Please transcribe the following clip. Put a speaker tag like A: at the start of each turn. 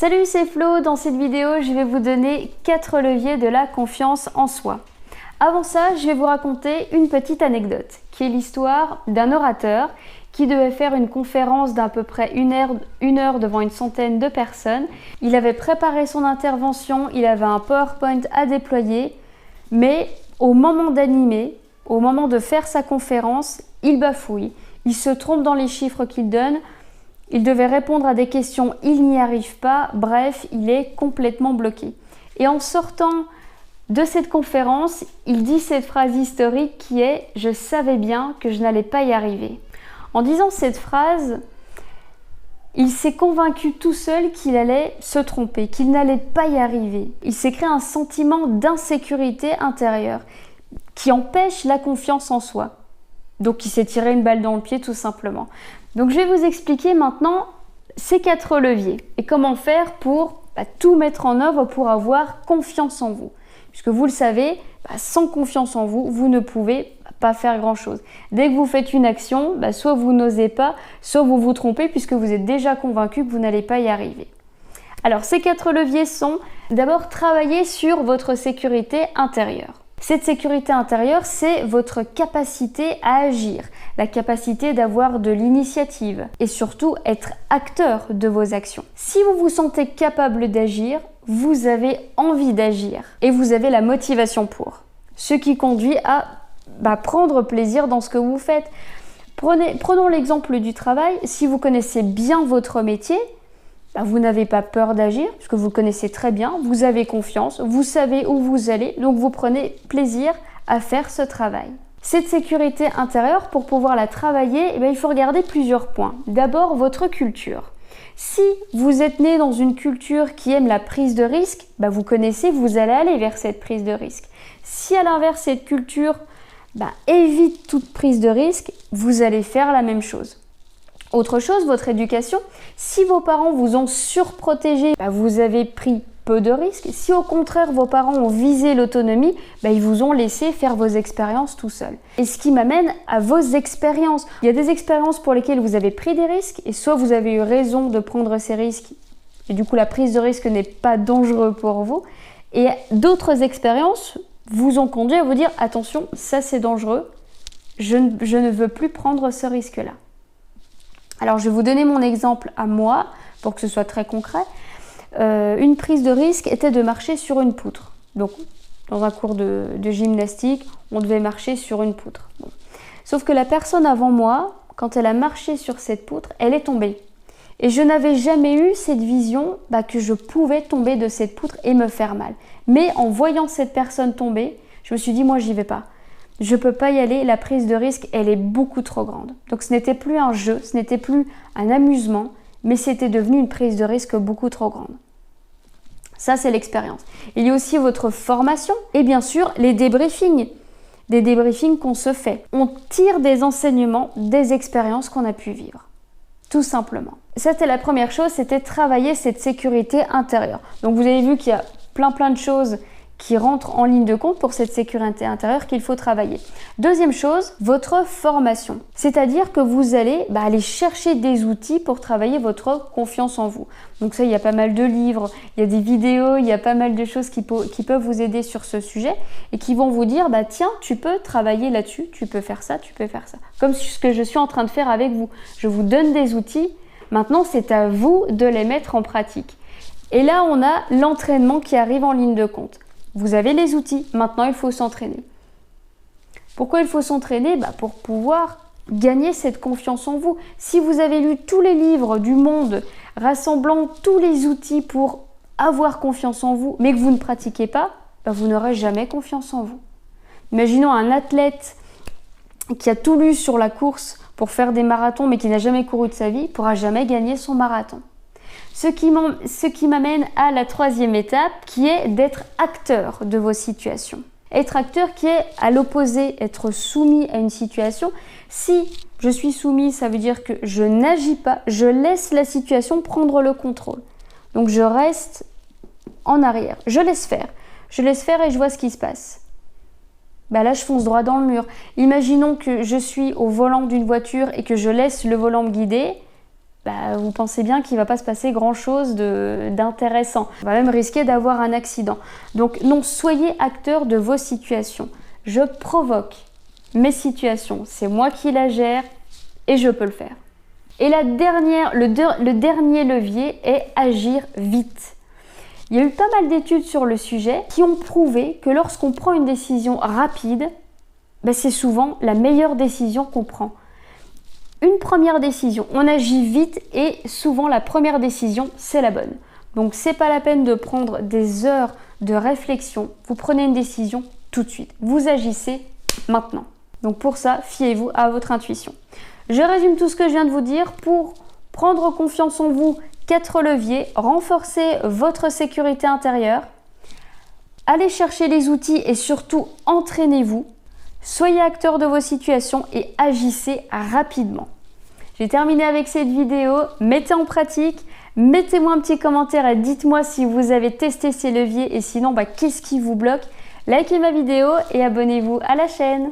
A: Salut, c'est Flo. Dans cette vidéo, je vais vous donner 4 leviers de la confiance en soi. Avant ça, je vais vous raconter une petite anecdote, qui est l'histoire d'un orateur qui devait faire une conférence d'à peu près une heure devant une centaine de personnes. Il avait préparé son intervention, il avait un PowerPoint à déployer, mais au moment d'animer, au moment de faire sa conférence, il bafouille. Il se trompe dans les chiffres qu'il donne. Il devait répondre à des questions, il n'y arrive pas. Bref, il est complètement bloqué. Et en sortant de cette conférence, il dit cette phrase historique qui est « Je savais bien que je n'allais pas y arriver ». En disant cette phrase, il s'est convaincu tout seul qu'il allait se tromper, qu'il n'allait pas y arriver. Il s'est créé un sentiment d'insécurité intérieure qui empêche la confiance en soi. Donc il s'est tiré une balle dans le pied tout simplement. Donc je vais vous expliquer maintenant ces 4 leviers et comment faire pour tout mettre en œuvre pour avoir confiance en vous. Puisque vous le savez, sans confiance en vous, vous ne pouvez pas faire grand-chose. Dès que vous faites une action, soit vous n'osez pas, soit vous vous trompez puisque vous êtes déjà convaincu que vous n'allez pas y arriver. Alors ces 4 leviers sont d'abord travailler sur votre sécurité intérieure. Cette sécurité intérieure, c'est votre capacité à agir, la capacité d'avoir de l'initiative et surtout être acteur de vos actions. Si vous vous sentez capable d'agir, vous avez envie d'agir et vous avez la motivation pour. Ce qui conduit à prendre plaisir dans ce que vous faites. Prenons l'exemple du travail. Si vous connaissez bien votre métier, vous n'avez pas peur d'agir, puisque vous le connaissez très bien, vous avez confiance, vous savez où vous allez, donc vous prenez plaisir à faire ce travail. Cette sécurité intérieure, pour pouvoir la travailler, il faut regarder plusieurs points. D'abord, votre culture. Si vous êtes né dans une culture qui aime la prise de risque, vous connaissez, vous allez aller vers cette prise de risque. Si à l'inverse, cette culture évite toute prise de risque, vous allez faire la même chose. Autre chose, votre éducation. Si vos parents vous ont surprotégé, vous avez pris peu de risques. Si au contraire vos parents ont visé l'autonomie, ils vous ont laissé faire vos expériences tout seul. Et ce qui m'amène à vos expériences. Il y a des expériences pour lesquelles vous avez pris des risques et soit vous avez eu raison de prendre ces risques et du coup la prise de risque n'est pas dangereuse pour vous. Et d'autres expériences vous ont conduit à vous dire attention, ça c'est dangereux, je ne veux plus prendre ce risque-là. Alors, je vais vous donner mon exemple à moi, pour que ce soit très concret. Une prise de risque était de marcher sur une poutre. Donc, dans un cours de gymnastique, on devait marcher sur une poutre. Bon. Sauf que la personne avant moi, quand elle a marché sur cette poutre, elle est tombée. Et je n'avais jamais eu cette vision que je pouvais tomber de cette poutre et me faire mal. Mais en voyant cette personne tomber, je me suis dit, moi, j'y vais pas. Je ne peux pas y aller, la prise de risque, elle est beaucoup trop grande. Donc ce n'était plus un jeu, ce n'était plus un amusement, mais c'était devenu une prise de risque beaucoup trop grande. Ça, c'est l'expérience. Il y a aussi votre formation et bien sûr les débriefings. Des débriefings qu'on se fait. On tire des enseignements, des expériences qu'on a pu vivre. Tout simplement. C'était la première chose, c'était travailler cette sécurité intérieure. Donc vous avez vu qu'il y a plein de choses qui rentrent en ligne de compte pour cette sécurité intérieure qu'il faut travailler. Deuxième chose, votre formation. C'est-à-dire que vous allez aller chercher des outils pour travailler votre confiance en vous. Donc ça, il y a pas mal de livres, il y a des vidéos, il y a pas mal de choses qui peuvent vous aider sur ce sujet et qui vont vous dire, tiens, tu peux travailler là-dessus, tu peux faire ça, tu peux faire ça. Comme ce que je suis en train de faire avec vous. Je vous donne des outils, maintenant c'est à vous de les mettre en pratique. Et là, on a l'entraînement qui arrive en ligne de compte. Vous avez les outils, maintenant il faut s'entraîner. Pourquoi il faut s'entraîner ? Pour pouvoir gagner cette confiance en vous. Si vous avez lu tous les livres du monde rassemblant tous les outils pour avoir confiance en vous, mais que vous ne pratiquez pas, vous n'aurez jamais confiance en vous. Imaginons un athlète qui a tout lu sur la course pour faire des marathons, mais qui n'a jamais couru de sa vie, ne pourra jamais gagner son marathon. Ce qui m'amène à la 3e étape qui est d'être acteur de vos situations. Être acteur qui est à l'opposé, être soumis à une situation. Si je suis soumis, ça veut dire que je n'agis pas, je laisse la situation prendre le contrôle. Donc je reste en arrière, je laisse faire et je vois ce qui se passe. Là, je fonce droit dans le mur. Imaginons que je suis au volant d'une voiture et que je laisse le volant me guider. vous pensez bien qu'il ne va pas se passer grand-chose d'intéressant. On va même risquer d'avoir un accident. Donc non, soyez acteur de vos situations. Je provoque mes situations, c'est moi qui la gère et je peux le faire. Et le dernier levier est agir vite. Il y a eu pas mal d'études sur le sujet qui ont prouvé que lorsqu'on prend une décision rapide, c'est souvent la meilleure décision qu'on prend. Une première décision, on agit vite et souvent la première décision, c'est la bonne. Donc c'est pas la peine de prendre des heures de réflexion. Vous prenez une décision tout de suite. Vous agissez maintenant. Donc pour ça, fiez-vous à votre intuition. Je résume tout ce que je viens de vous dire. Pour prendre confiance en vous, 4 leviers. Renforcer votre sécurité intérieure. Allez chercher les outils et surtout entraînez-vous. Soyez acteur de vos situations et agissez rapidement. J'ai terminé avec cette vidéo. Mettez en pratique. Mettez-moi un petit commentaire et dites-moi si vous avez testé ces leviers et sinon, qu'est-ce qui vous bloque. Likez ma vidéo et abonnez-vous à la chaîne.